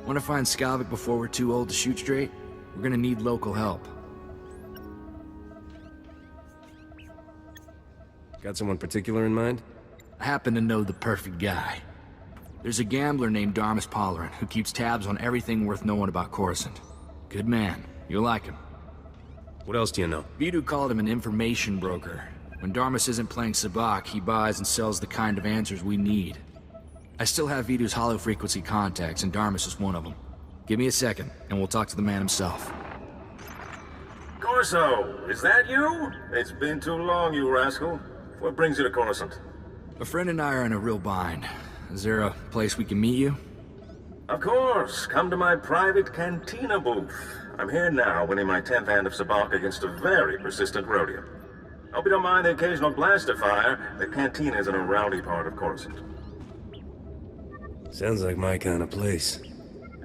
Want to find Skavik before we're too old to shoot straight? We're gonna need local help. Got someone particular in mind? I happen to know the perfect guy. There's a gambler named Darmus Pollerin who keeps tabs on everything worth knowing about Coruscant. Good man. You'll like him. What else do you know? Vidu called him an information broker. When Darmus isn't playing Sabak, he buys and sells the kind of answers we need. I still have Vidu's hollow-frequency contacts, and Darmus is one of them. Give me a second, and we'll talk to the man himself. Corso, is that you? It's been too long, you rascal. What brings you to Coruscant? A friend and I are in a real bind. Is there a place we can meet you? Of course. Come to my private cantina booth. I'm here now, winning my 10th hand of Sabak against a very persistent Rhodian. Hope you don't mind the occasional blaster fire. The cantina is in a rowdy part of Coruscant. Sounds like my kind of place.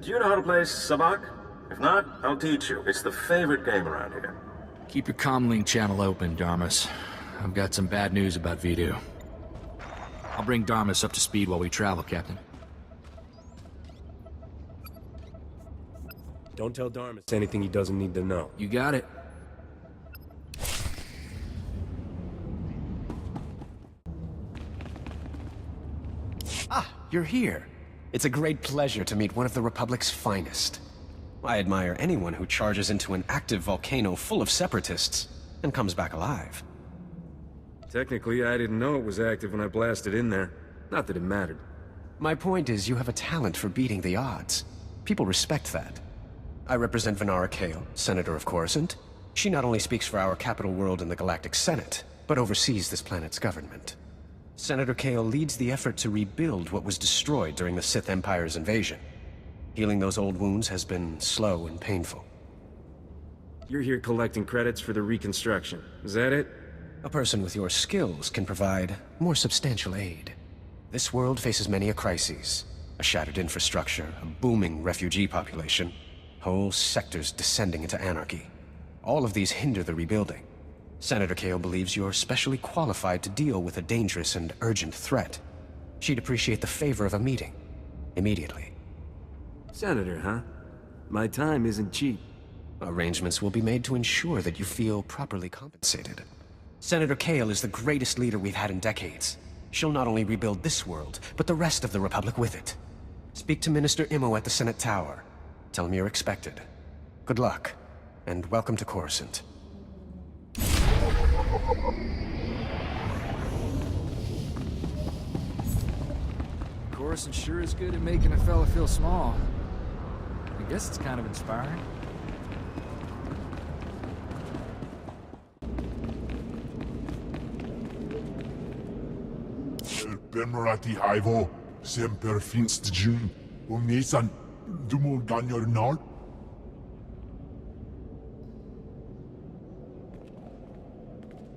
Do you know how to play Sabak? If not, I'll teach you. It's the favorite game around here. Keep your comlink channel open, Darmus. I've got some bad news about Vidu. I'll bring Darmus up to speed while we travel, Captain. Don't tell Darmus anything he doesn't need to know. You got it. Ah, you're here. It's a great pleasure to meet one of the Republic's finest. I admire anyone who charges into an active volcano full of separatists and comes back alive. Technically, I didn't know it was active when I blasted in there. Not that it mattered. My point is, you have a talent for beating the odds. People respect that. I represent Venara Kale, Senator of Coruscant. She not only speaks for our capital world in the Galactic Senate, but oversees this planet's government. Senator Kale leads the effort to rebuild what was destroyed during the Sith Empire's invasion. Healing those old wounds has been slow and painful. You're here collecting credits for the reconstruction. Is that it? A person with your skills can provide more substantial aid. This world faces many a crisis. A shattered infrastructure, a booming refugee population, whole sectors descending into anarchy. All of these hinder the rebuilding. Senator Kale believes you're specially qualified to deal with a dangerous and urgent threat. She'd appreciate the favor of a meeting. Immediately. Senator, huh? My time isn't cheap. Arrangements will be made to ensure that you feel properly compensated. Senator Kale is the greatest leader we've had in decades. She'll not only rebuild this world, but the rest of the Republic with it. Speak to Minister Imo at the Senate Tower. Tell him you're expected. Good luck, and welcome to Coruscant. Coruscant sure is good at making a fella feel small. I guess it's kind of inspiring. Bemerati Ivo, semper finst June, Nisan, Dumul Ganyor Nord.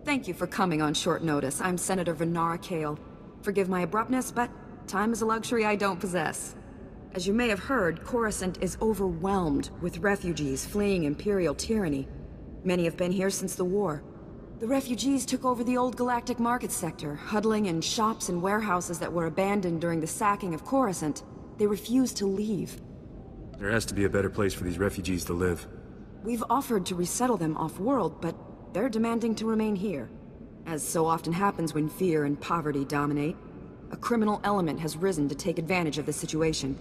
Thank you for coming on short notice. I'm Senator Venara Kale. Forgive my abruptness, but time is a luxury I don't possess. As you may have heard, Coruscant is overwhelmed with refugees fleeing Imperial tyranny. Many have been here since the war. The refugees took over the old galactic market sector, huddling in shops and warehouses that were abandoned during the sacking of Coruscant. They refused to leave. There has to be a better place for these refugees to live. We've offered to resettle them off-world, but they're demanding to remain here. As so often happens when fear and poverty dominate, a criminal element has risen to take advantage of the situation.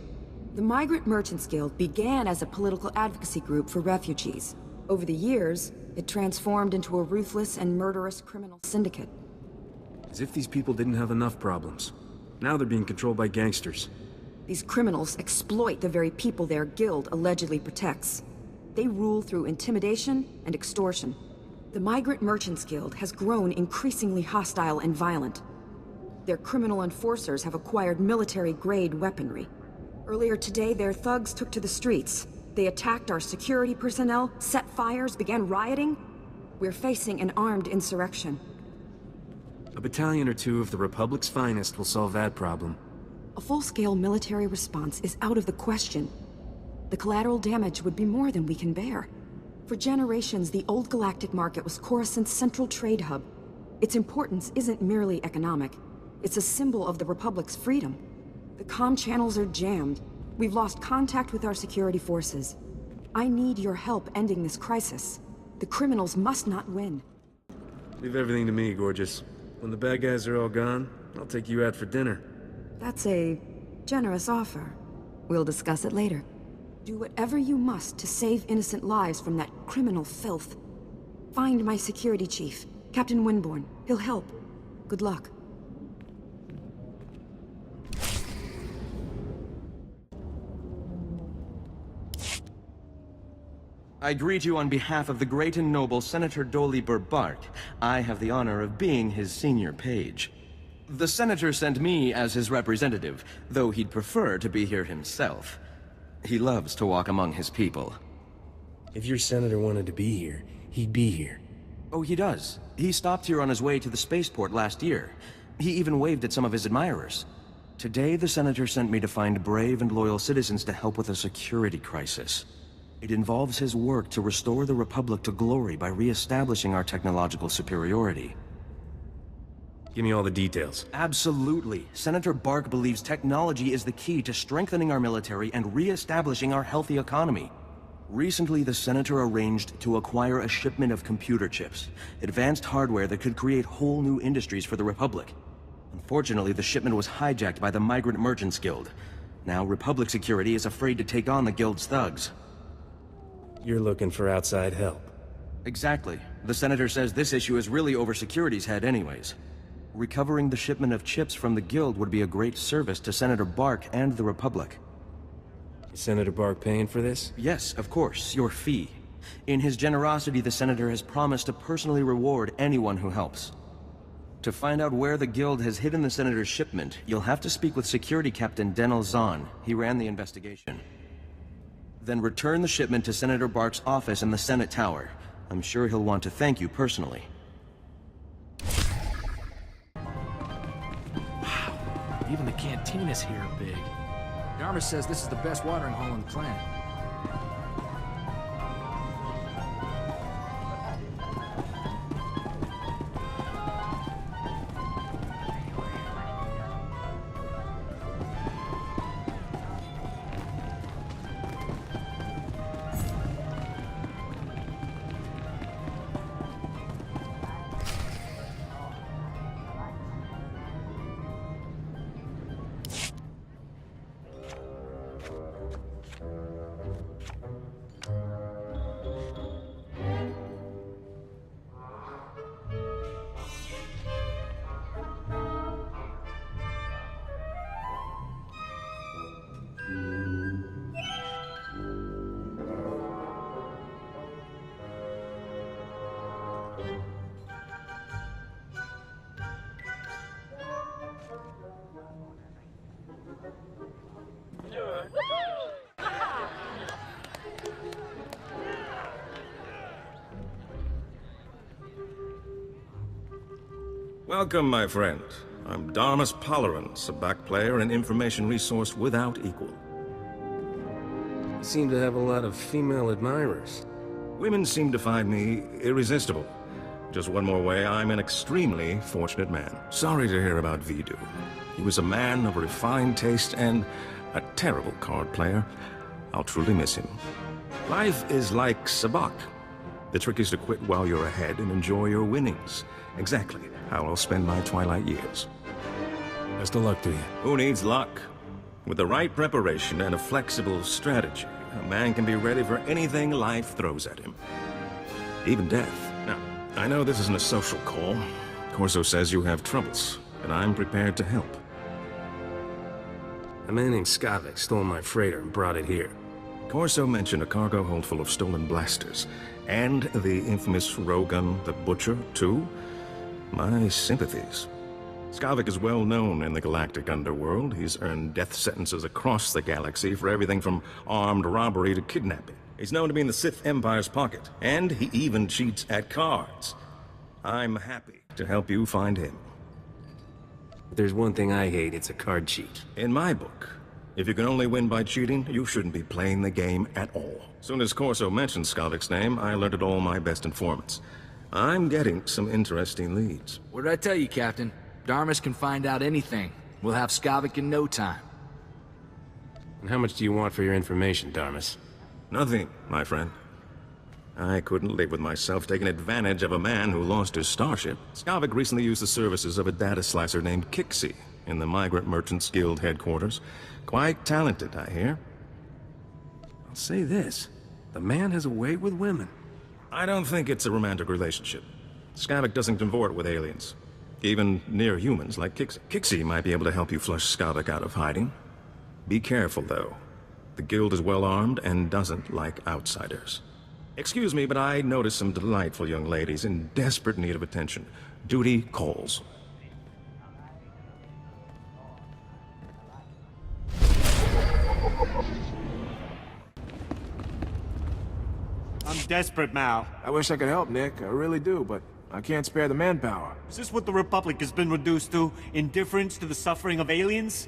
The Migrant Merchants Guild began as a political advocacy group for refugees. Over the years, it transformed into a ruthless and murderous criminal syndicate. As if these people didn't have enough problems. Now they're being controlled by gangsters. These criminals exploit the very people their guild allegedly protects. They rule through intimidation and extortion. The Migrant Merchants Guild has grown increasingly hostile and violent. Their criminal enforcers have acquired military-grade weaponry. Earlier today, their thugs took to the streets. They attacked our security personnel, set fires, began rioting. We're facing an armed insurrection. A battalion or two of the Republic's finest will solve that problem. A full-scale military response is out of the question. The collateral damage would be more than we can bear. For generations, the old galactic market was Coruscant's central trade hub. Its importance isn't merely economic. It's a symbol of the Republic's freedom. The comm channels are jammed. We've lost contact with our security forces. I need your help ending this crisis. The criminals must not win. Leave everything to me, Gorgeous. When the bad guys are all gone, I'll take you out for dinner. That's a generous offer. We'll discuss it later. Do whatever you must to save innocent lives from that criminal filth. Find my security chief, Captain Winborn. He'll help. Good luck. I greet you on behalf of the great and noble Senator Doliber Bark. I have the honor of being his senior page. The Senator sent me as his representative, though he'd prefer to be here himself. He loves to walk among his people. If your senator wanted to be here, he'd be here. Oh, he does. He stopped here on his way to the spaceport last year. He even waved at some of his admirers. Today, the Senator sent me to find brave and loyal citizens to help with a security crisis. It involves his work to restore the Republic to glory by re-establishing our technological superiority. Give me all the details. Absolutely. Senator Bark believes technology is the key to strengthening our military and re-establishing our healthy economy. Recently, the Senator arranged to acquire a shipment of computer chips, advanced hardware that could create whole new industries for the Republic. Unfortunately, the shipment was hijacked by the Migrant Merchants Guild. Now, Republic security is afraid to take on the Guild's thugs. You're looking for outside help. Exactly. The Senator says this issue is really over security's head anyways. Recovering the shipment of chips from the Guild would be a great service to Senator Bark and the Republic. Is Senator Bark paying for this? Yes, of course, your fee. In his generosity, the Senator has promised to personally reward anyone who helps. To find out where the Guild has hidden the Senator's shipment, you'll have to speak with Security Captain Denel Zahn. He ran the investigation. Then return the shipment to Senator Bark's office in the Senate Tower. I'm sure he'll want to thank you personally. Wow, even the cantinas here are big. Dharma says this is the best watering hole on the planet. Welcome, my friend. I'm Darmus Palaran, Sabak player and information resource without equal. You seem to have a lot of female admirers. Women seem to find me irresistible. Just one more way, I'm an extremely fortunate man. Sorry to hear about Vidu. He was a man of refined taste and a terrible card player. I'll truly miss him. Life is like Sabak. The trick is to quit while you're ahead and enjoy your winnings. Exactly how I'll spend my twilight years. Best of luck to you. Who needs luck? With the right preparation and a flexible strategy, a man can be ready for anything life throws at him. Even death. Now, I know this isn't a social call. Corso says you have troubles, and I'm prepared to help. A man named Skavik stole my freighter and brought it here. Corso mentioned a cargo hold full of stolen blasters, and the infamous Rogun the Butcher, too. My sympathies. Skavik is well known in the galactic underworld. He's earned death sentences across the galaxy for everything from armed robbery to kidnapping. He's known to be in the Sith Empire's pocket, and he even cheats at cards. I'm happy to help you find him. If there's one thing I hate, it's a card cheat. In my book, if you can only win by cheating, you shouldn't be playing the game at all. Soon as Corso mentioned Skavik's name, I alerted all my best informants. I'm getting some interesting leads. What did I tell you, Captain? Darmus can find out anything. We'll have Skavik in no time. And how much do you want for your information, Darmus? Nothing, my friend. I couldn't live with myself taking advantage of a man who lost his starship. Skavik recently used the services of a data slicer named Kixie in the Migrant Merchants Guild headquarters. Quite talented, I hear. I'll say this. The man has a way with women. I don't think it's a romantic relationship. Skavik doesn't convert with aliens. Even near humans like Kixie. Kixie might be able to help you flush Skavik out of hiding. Be careful, though. The Guild is well armed and doesn't like outsiders. Excuse me, but I noticed some delightful young ladies in desperate need of attention. Duty calls. I'm desperate, Mal. I wish I could help, Nick. I really do, but I can't spare the manpower. Is this what the Republic has been reduced to? Indifference to the suffering of aliens?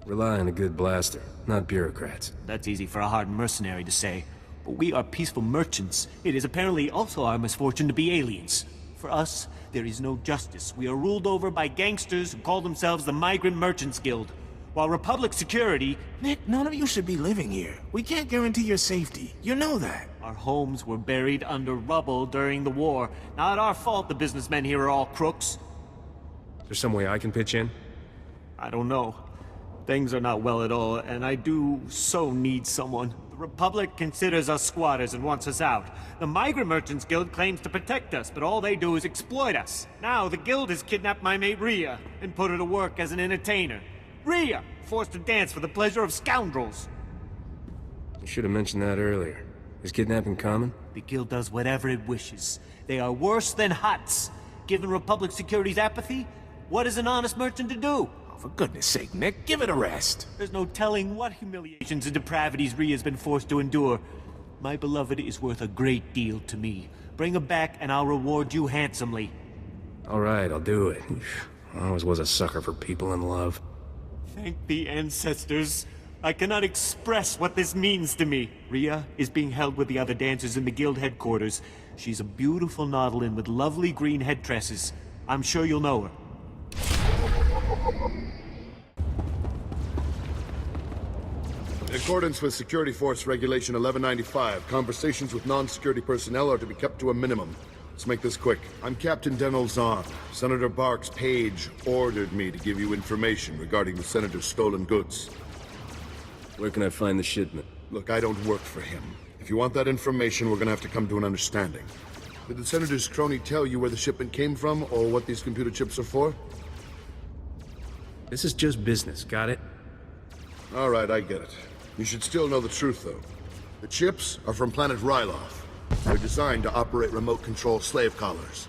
Rely on a good blaster, not bureaucrats. That's easy for a hardened mercenary to say. But we are peaceful merchants. It is apparently also our misfortune to be aliens. For us, there is no justice. We are ruled over by gangsters who call themselves the Migrant Merchants Guild. While Republic security... Nick, none of you should be living here. We can't guarantee your safety. You know that. Our homes were buried under rubble during the war. Not our fault the businessmen here are all crooks. Is there some way I can pitch in? I don't know. Things are not well at all, and I do so need someone. The Republic considers us squatters and wants us out. The Migrant Merchants Guild claims to protect us, but all they do is exploit us. Now, the Guild has kidnapped my mate Rhea and put her to work as an entertainer. Rhea, forced to dance for the pleasure of scoundrels. You should have mentioned that earlier. Is kidnapping common? The Guild does whatever it wishes. They are worse than Huts. Given Republic Security's apathy, what is an honest merchant to do? For goodness sake, Nick, give it a rest. There's no telling what humiliations and depravities Rhea's been forced to endure. My beloved is worth a great deal to me. Bring her back and I'll reward you handsomely. All right, I'll do it. I always was a sucker for people in love. Thank the ancestors. I cannot express what this means to me. Rhea is being held with the other dancers in the guild headquarters. She's a beautiful Nautilin with lovely green head tresses. I'm sure you'll know her. In accordance with Security Force Regulation 1195, conversations with non-security personnel are to be kept to a minimum. Let's make this quick. I'm Captain Denel Zahn. Senator Bark's page ordered me to give you information regarding the Senator's stolen goods. Where can I find the shipment? Look, I don't work for him. If you want that information, we're gonna have to come to an understanding. Did the Senator's crony tell you where the shipment came from, or what these computer chips are for? This is just business, got it? All right, I get it. You should still know the truth, though. The chips are from planet Ryloth. They're designed to operate remote control slave collars.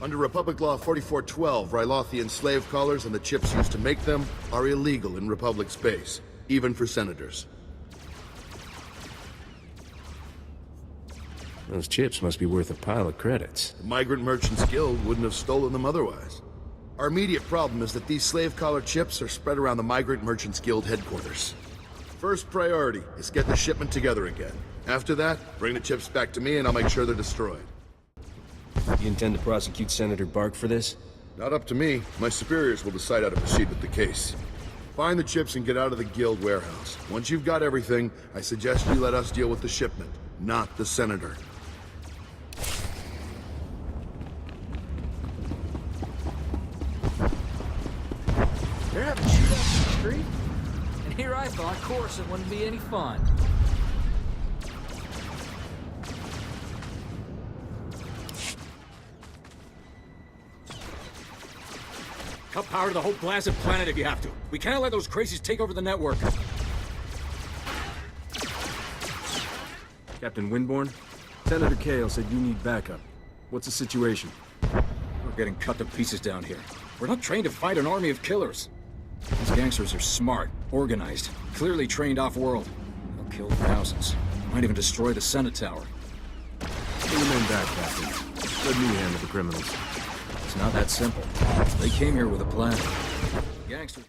Under Republic Law 4412, Rylothian slave collars and the chips used to make them are illegal in Republic space, even for senators. Those chips must be worth a pile of credits. The Migrant Merchants Guild wouldn't have stolen them otherwise. Our immediate problem is that these slave collar chips are spread around the Migrant Merchants Guild headquarters. First priority is get the shipment together again. After that, bring the chips back to me and I'll make sure they're destroyed. You intend to prosecute Senator Bark for this? Not up to me. My superiors will decide how to proceed with the case. Find the chips and get out of the guild warehouse. Once you've got everything, I suggest you let us deal with the shipment, not the Senator. They're having shootouts in the street? And here I thought coursing wouldn't be any fun. Cut power to the whole blasted planet if you have to. We can't let those crazies take over the network. Captain Winborn? Senator Kale said you need backup. What's the situation? We're getting cut to pieces down here. We're not trained to fight an army of killers. These gangsters are smart, organized, clearly trained off-world. They'll kill thousands. Might even destroy the Senate Tower. Get your men back, Captain. Let me handle the criminals. It's not that simple. They came here with a plan. Gangsters...